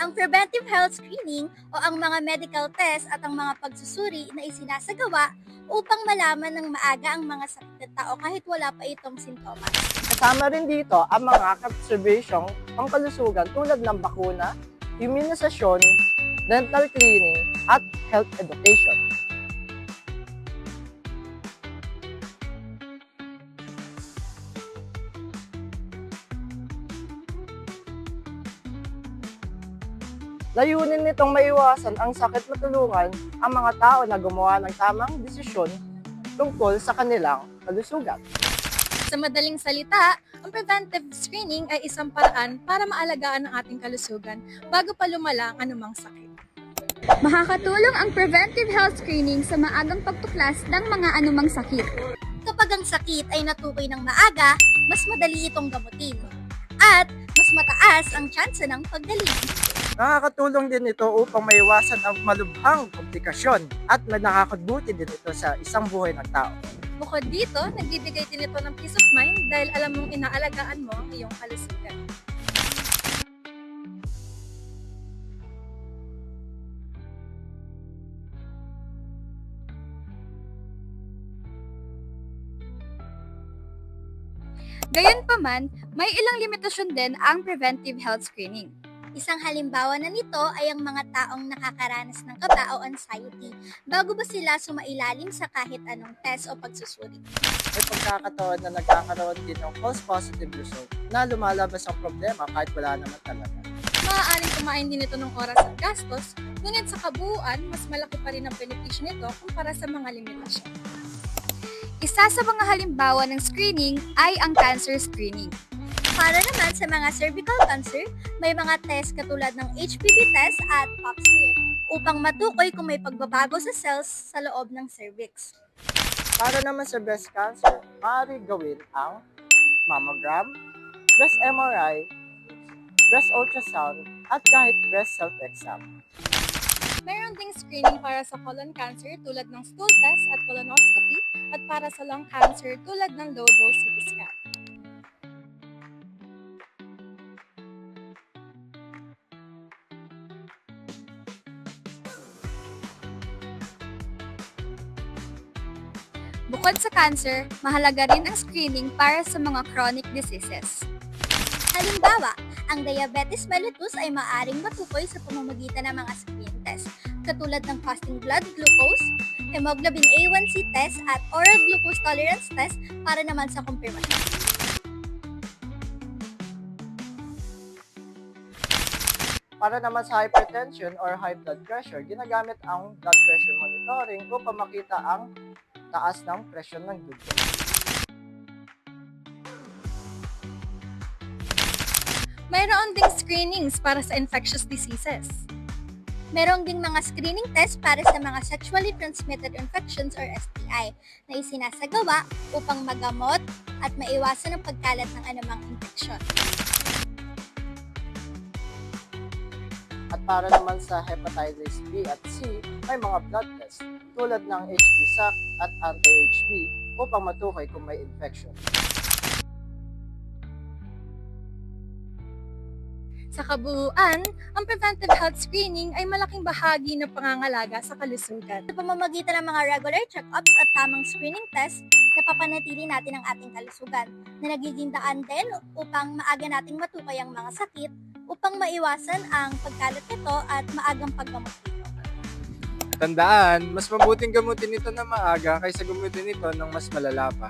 Ang preventive health screening o ang mga medical test at ang mga pagsusuri na isinasagawa upang malaman ng maaga ang mga sakit ng tao kahit wala pa itong sintomas. Kasama rin dito ang mga conservasyong pangkalusugan tulad ng bakuna, immunisasyon, dental cleaning, at health education. Layunin nitong maiwasan ang sakit matulungan ang mga tao na gumawa ng tamang desisyon tungkol sa kanilang kalusugan. Sa madaling salita, ang preventive screening ay isang paraan para maalagaan ang ating kalusugan bago pa lumala ang anumang sakit. Makakatulong ang preventive health screening sa maagang pagtuklas ng mga anumang sakit. Kapag ang sakit ay natukoy ng maaga, mas madali itong gamutin. At mas mataas ang tsansa ng paggaling. Nakakatulong din ito upang maiwasan ang malubhang komplikasyon at nakakabuti din ito sa isang buhay ng tao. Bukod dito, nagbibigay din ito ng peace of mind dahil alam mong inaalagaan mo ang iyong kalusugan. Gayunpaman, may ilang limitasyon din ang preventive health screening. Isang halimbawa na nito ay ang mga taong nakakaranas ng kaba o anxiety bago ba sila sumailalim sa kahit anong test o pagsusuri. May pagkakataon na nagkakaroon din ng false positive result na lumalabas ang problema kahit wala naman talaga. Maaaring kumain din ito ng oras at gastos, ngunit sa kabuuan, mas malaki pa rin ang benepisyo nito kumpara sa mga limitasyon. Isa sa mga halimbawa ng screening ay ang cancer screening. Para naman sa mga cervical cancer, may mga test katulad ng HPV test at pap smear upang matukoy kung may pagbabago sa cells sa loob ng cervix. Para naman sa breast cancer, maaari gawin ang mammogram, breast MRI, breast ultrasound, at kahit breast self-exam. Mayroon ding screening para sa colon cancer tulad ng stool test at colonoscopy at para sa lung cancer tulad ng low-dose CT scan. Bukod sa cancer, mahalaga rin ang screening para sa mga chronic diseases. Halimbawa, ang diabetes mellitus ay maaaring matukoy sa pamamagitan ng mga screen test katulad ng fasting blood glucose, hemoglobin A1C test at oral glucose tolerance test para naman sa kumpirmasyon. Para naman sa hypertension or high blood pressure, ginagamit ang blood pressure monitoring upang makita ang taas ng presyon ng dugo. Mayroon ding screenings para sa infectious diseases. Merong ding mga screening test para sa mga sexually transmitted infections or STI na isinasagawa upang magamot at maiwasan ang pagkalat ng anumang infeksyon. At para naman sa hepatitis B at C, may mga blood test tulad ng HB-Sag at anti-HB upang matukoy kung may infection. Sa kabuuan, ang preventive health screening ay malaking bahagi ng pangangalaga sa kalusugan. Sa pamamagitan ng mga regular check-ups at tamang screening test, napapanatili natin ang ating kalusugan na nagiging daan din upang maaga nating matukoy ang mga sakit upang maiwasan ang pagkalat nito at maagang paggamot nito. Tandaan, mas mabuting gamutin ito na maaga kaysa gamutin ito ng mas malala pa.